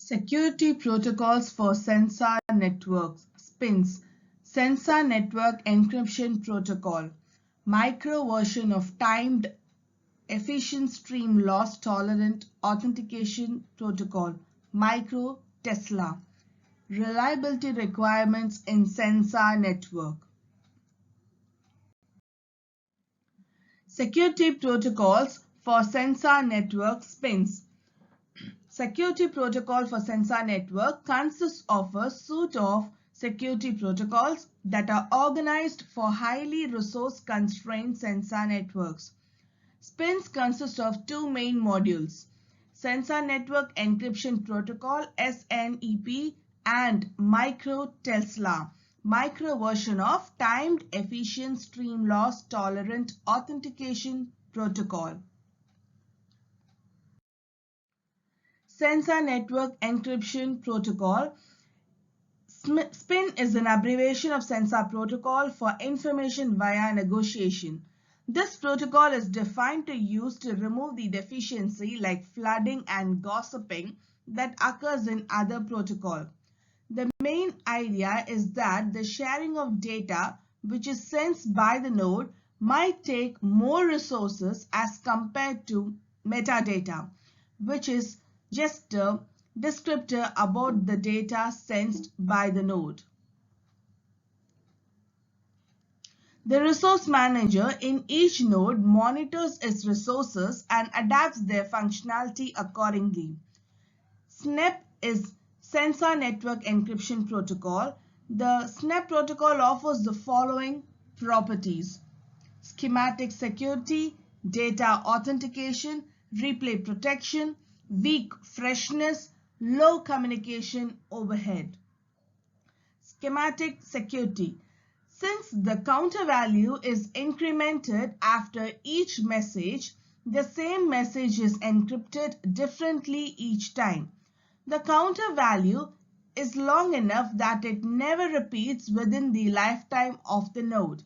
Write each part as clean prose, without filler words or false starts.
Security protocols for sensor networks, SPINs, Sensor Network Encryption Protocol, micro version of timed efficient stream loss tolerant authentication protocol, micro Tesla, reliability requirements in sensor network. Security protocols for sensor network, SPINs. Security protocol for sensor network consists of a suite of security protocols that are organized for highly resource-constrained sensor networks. SPINs consist of two main modules, Sensor Network Encryption Protocol SNEP and Micro Tesla, micro version of Timed Efficient Stream Loss Tolerant Authentication Protocol. Sensor Network Encryption Protocol. SPIN is an abbreviation of Sensor Protocol for Information via Negotiation. This protocol is defined to use to remove the deficiency like flooding and gossiping that occurs in other protocol. The main idea is that the sharing of data which is sensed by the node might take more resources as compared to metadata, which is just a descriptor about the data sensed by the node. The resource manager in each node monitors its resources and adapts their functionality accordingly. SNEP is Sensor Network Encryption Protocol. The SNEP protocol offers the following properties: schematic security, data authentication, replay protection, weak freshness, low communication overhead. Schematic security. Since the counter value is incremented after each message, the same message is encrypted differently each time. The counter value is long enough that it never repeats within the lifetime of the node.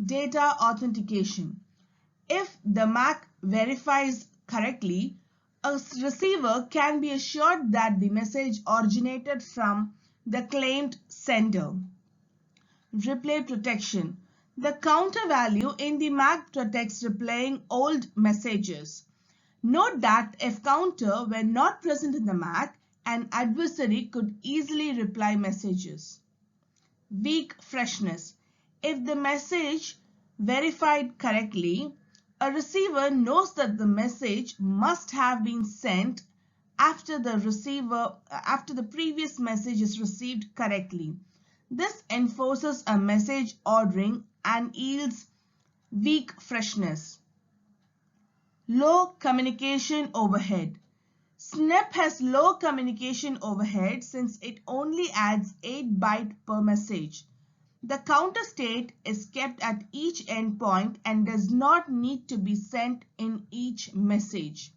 Data authentication. If the MAC verifies correctly, a receiver can be assured that the message originated from the claimed sender. Replay protection. The counter value in the MAC protects replaying old messages. Note that if counter were not present in the MAC, an adversary could easily reply messages. Weak freshness. If the message verified correctly, a receiver knows that the message must have been sent after the previous message is received correctly. This enforces a message ordering and yields weak freshness. Low communication overhead. SNEP has low communication overhead since it only adds 8 bytes per message. The counter state is kept at each endpoint and does not need to be sent in each message.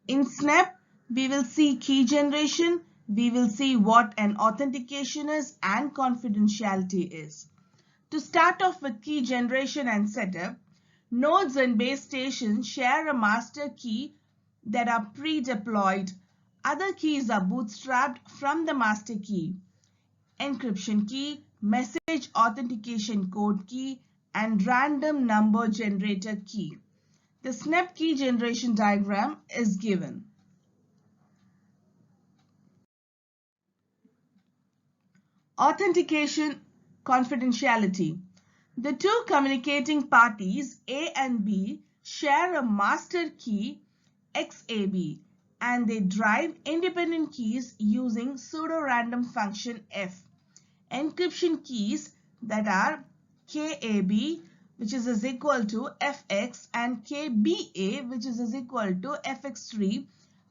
In SNEP, we will see key generation, we will see what an authentication is and confidentiality is. To start off with key generation and setup, nodes and base stations share a master key that are pre-deployed. Other keys are bootstrapped from the master key. Encryption key, message authentication code key, and random number generator key. The SNEP key generation diagram is given. Authentication confidentiality. The two communicating parties A and B share a master key XAB and they drive independent keys using pseudo-random function F. Encryption keys that are KAB, which is equal to FX, and KBA, which is equal to FX3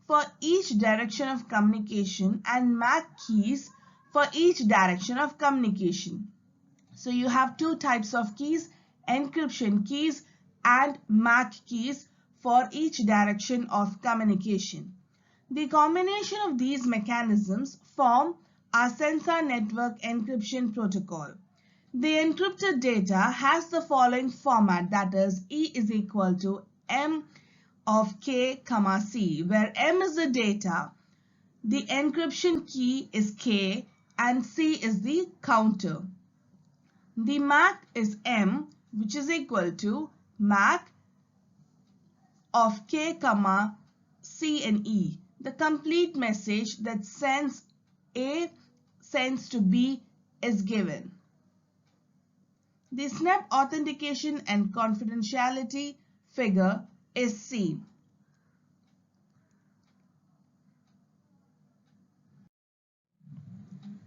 for each direction of communication, and MAC keys for each direction of communication. So you have two types of keys, encryption keys and MAC keys for each direction of communication. The combination of these mechanisms form our Sensor Network Encryption Protocol. The encrypted data has the following format, that is E is equal to M of K, C, where M is the data, the encryption key is K, and C is the counter. The MAC is M, which is equal to MAC of K, C and E. The complete message that sends A sends to B is given. The SNAP authentication and confidentiality figure is C.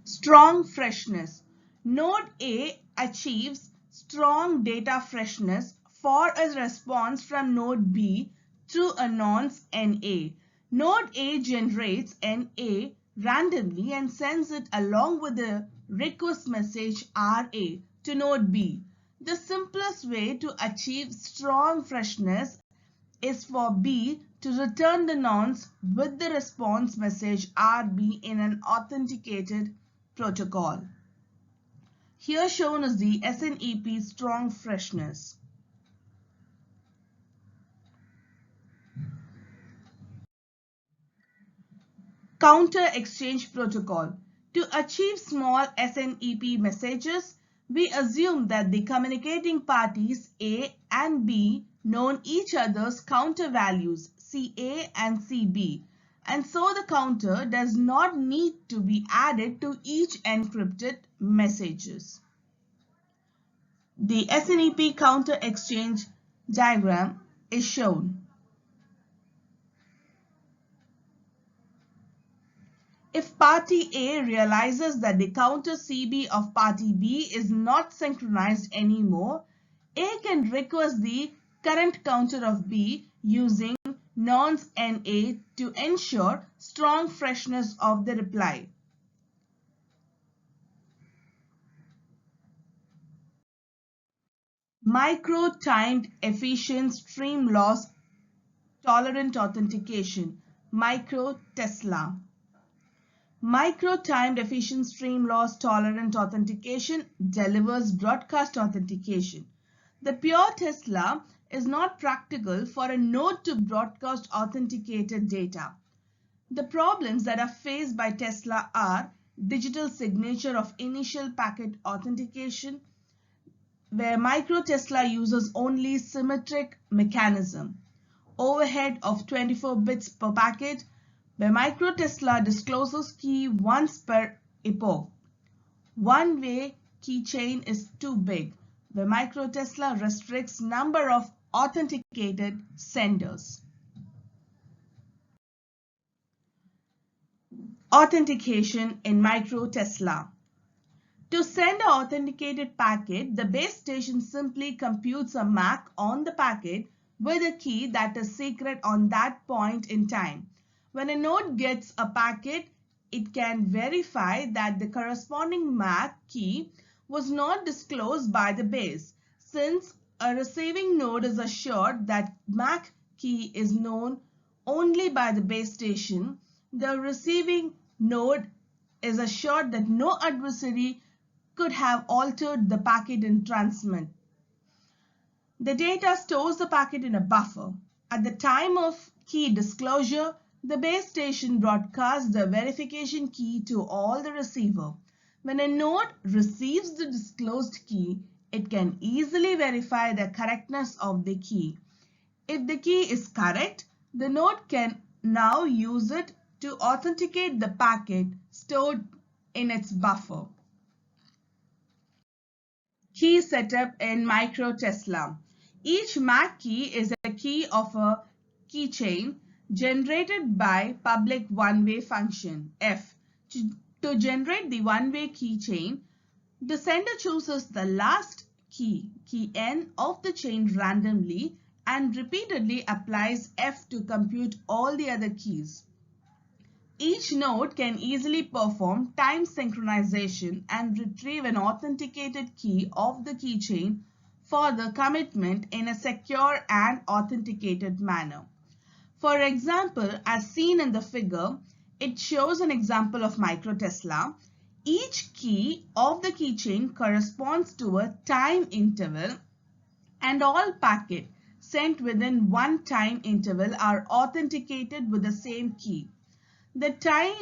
Strong freshness. Node A achieves strong data freshness for a response from node B through a nonce NA. Node A generates NA randomly and sends it along with the request message RA to node B. The simplest way to achieve strong freshness is for B to return the nonce with the response message RB in an authenticated protocol. Here shown is the SNEP strong freshness. Counter exchange protocol. To achieve small SNEP messages, we assume that the communicating parties A and B know each other's counter values CA and CB, and so the counter does not need to be added to each encrypted messages. The SNEP counter exchange diagram is shown. If party A realizes that the counter CB of party B is not synchronized anymore, A can request the current counter of B using nonce NA to ensure strong freshness of the reply. Micro-timed efficient stream loss tolerant authentication, micro-Tesla. Micro-timed efficient stream loss tolerant authentication delivers broadcast authentication. The pure Tesla is not practical for a node to broadcast authenticated data. The problems that are faced by Tesla are digital signature of initial packet authentication, where micro-Tesla uses only symmetric mechanism, overhead of 24 bits per packet, where micro-Tesla discloses key once per epoch. One-way keychain is too big, where micro-Tesla restricts number of authenticated senders. Authentication in micro-Tesla. To send an authenticated packet, the base station simply computes a MAC on the packet with a key that is secret on that point in time. When a node gets a packet, it can verify that the corresponding MAC key was not disclosed by the base. Since a receiving node is assured that MAC key is known only by the base station, the receiving node is assured that no adversary could have altered the packet in transmit. The data stores the packet in a buffer. At the time of key disclosure, the base station broadcasts the verification key to all the receiver. When a node receives the disclosed key, it can easily verify the correctness of the key. If the key is correct, the node can now use it to authenticate the packet stored in its buffer. Key setup in micro-Tesla. Each MAC key is a key of a keychain generated by public one-way function F. To generate the one-way keychain, the sender chooses the last key, key N of the chain randomly and repeatedly applies F to compute all the other keys. Each node can easily perform time synchronization and retrieve an authenticated key of the keychain for the commitment in a secure and authenticated manner. For example, as seen in the figure, it shows an example of micro-Tesla. Each key of the keychain corresponds to a time interval and all packet sent within one time interval are authenticated with the same key. The time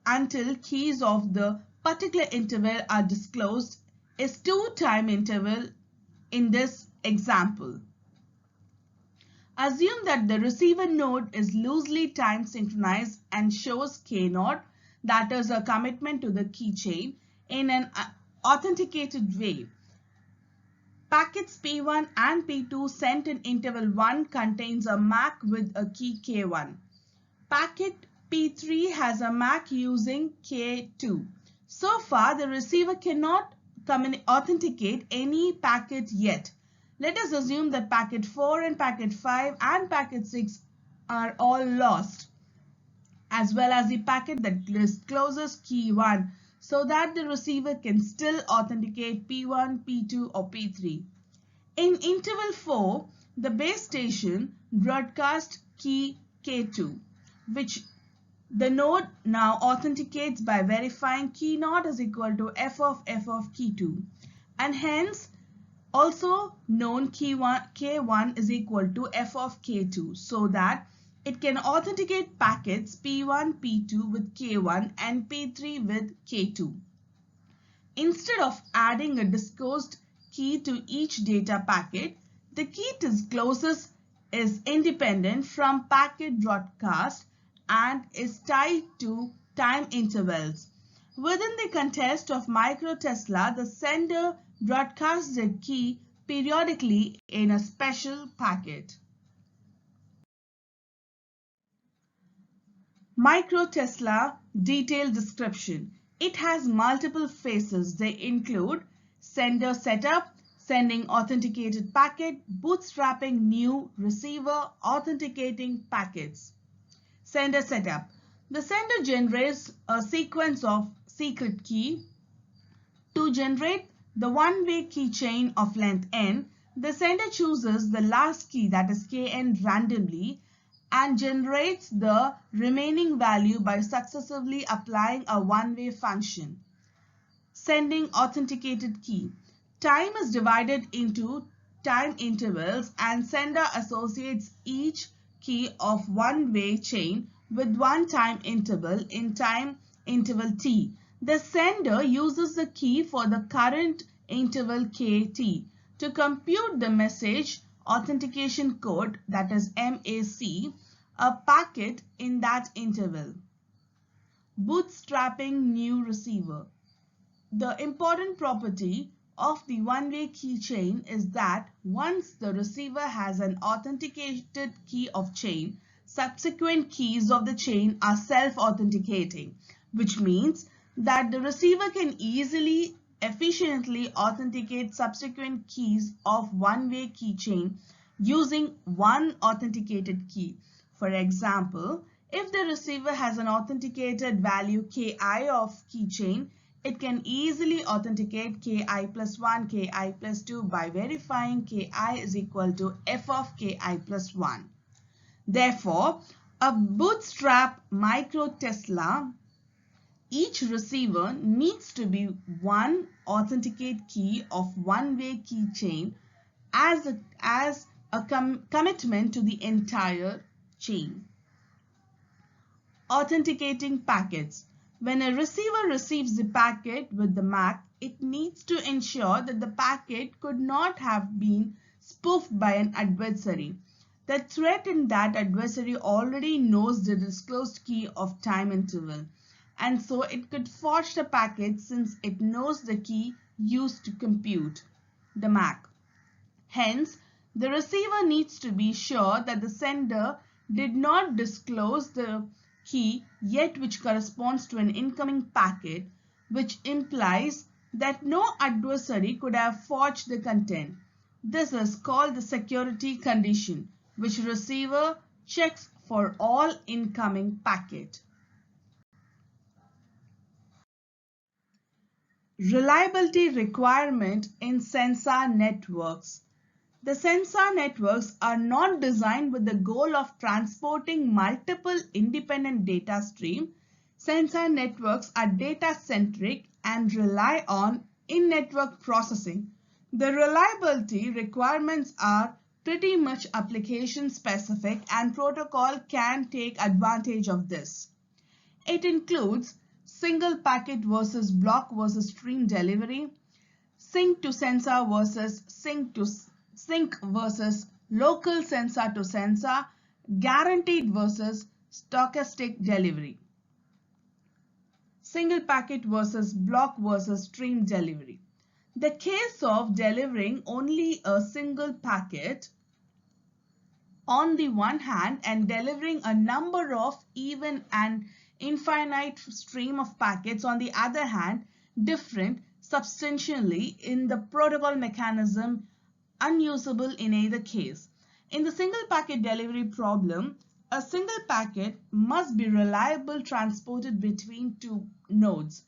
until keys of the particular interval are disclosed is 2 time interval in this example. Assume that the receiver node is loosely time synchronized and shows K0, that is a commitment to the key chain, in an authenticated way. Packets P1 and P2 sent in interval 1 contains a MAC with a key K1. Packet P3 has a MAC using K2. So far, the receiver cannot authenticate any packet yet. Let us assume that packet 4 and packet 5 and packet 6 are all lost, as well as the packet that discloses key 1, so that the receiver can still authenticate P1, P2 or P3. In interval 4, the base station broadcasts key K2, which the node now authenticates by verifying key0 is equal to f of key2, and hence also known K1 is equal to f of K2, so that it can authenticate packets P1, P2 with K1 and P3 with K2. Instead of adding a disclosed key to each data packet, the key discloses is independent from packet broadcast and is tied to time intervals. Within the context of microtesla, the sender broadcasts the key periodically in a special packet. Microtesla detailed description. It has multiple phases. They include sender setup, sending authenticated packet, bootstrapping new receiver, authenticating packets. Sender setup. The sender generates a sequence of secret key. To generate the one-way key chain of length n, the sender chooses the last key, that is kn, randomly and generates the remaining value by successively applying a one-way function. Sending authenticated key. Time is divided into time intervals and sender associates each key of one-way chain with one time interval in time interval t. The sender uses the key for the current interval kt to compute the message authentication code, that is MAC, a packet in that interval. Bootstrapping new receiver. The important property of the one-way key chain is that once the receiver has an authenticated key of chain, subsequent keys of the chain are self-authenticating, which means that the receiver can easily, efficiently authenticate subsequent keys of one-way key chain using one authenticated key. For example, if the receiver has an authenticated value ki of keychain, it can easily authenticate ki plus 1, ki plus 2 by verifying ki is equal to f of ki plus 1. Therefore, a bootstrap microtesla, each receiver needs to be one authenticate key of one-way keychain as a commitment to the entire chain. Authenticating packets. When a receiver receives the packet with the MAC, it needs to ensure that the packet could not have been spoofed by an adversary. The threat in that adversary already knows the disclosed key of time interval, and so it could forge the packet since it knows the key used to compute the MAC. Hence, the receiver needs to be sure that the sender did not disclose the key yet which corresponds to an incoming packet, which implies that no adversary could have forged the content. This is called the security condition, which receiver checks for all incoming packet. Reliability requirement in sensor networks. The sensor networks are not designed with the goal of transporting multiple independent data streams. Sensor networks are data-centric and rely on in-network processing. The reliability requirements are pretty much application specific and protocol can take advantage of this. It includes single packet versus block versus stream delivery, sync to sensor versus sync versus local sensor to sensor, guaranteed versus stochastic delivery, single packet versus block versus stream delivery. The case of delivering only a single packet on the one hand and delivering a number of even and infinite stream of packets on the other hand different substantially in the protocol mechanism, unusable in either case. In the single packet delivery problem, a single packet must be reliably transported between two nodes.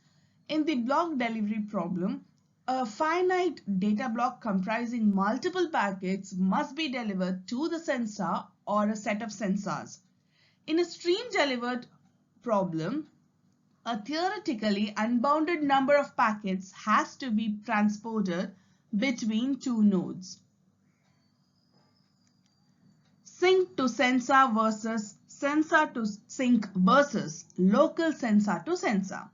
In the block delivery problem, a finite data block comprising multiple packets must be delivered to the sensor or a set of sensors. In a stream delivered problem, a theoretically unbounded number of packets has to be transported between two nodes. Sync to sensor versus sensor to sync versus local sensor to sensor.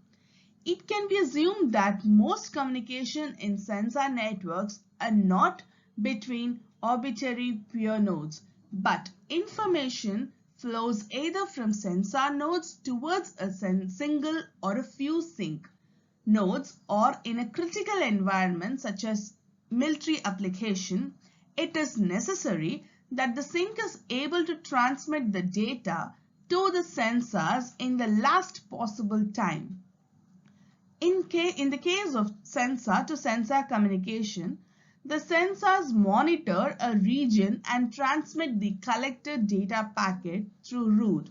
It can be assumed that most communication in sensor networks are not between arbitrary peer nodes, but information flows either from sensor nodes towards a single or a few sync nodes, or in a critical environment such as military application, it is necessary that the sync is able to transmit the data to the sensors in the last possible time. In the case of sensor to sensor communication, the sensors monitor a region and transmit the collected data packet through route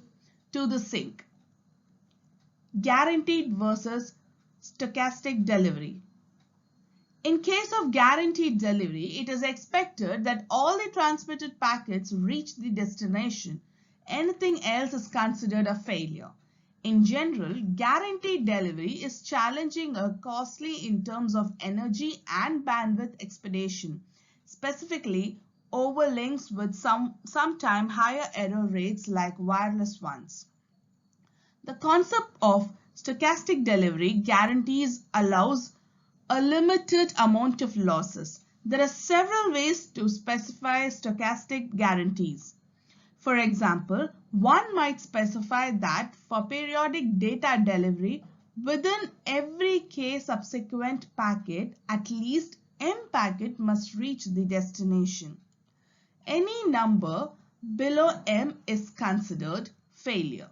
to the sync. Guaranteed versus stochastic delivery. In case of guaranteed delivery, it is expected that all the transmitted packets reach the destination. Anything else is considered a failure. In general, guaranteed delivery is challenging or costly in terms of energy and bandwidth expedition, specifically over links with sometime higher error rates like wireless ones. The concept of stochastic delivery guarantees allows a limited amount of losses. There are several ways to specify stochastic guarantees. For example, one might specify that for periodic data delivery within every k subsequent packet, at least m packet must reach the destination. Any number below m is considered failure.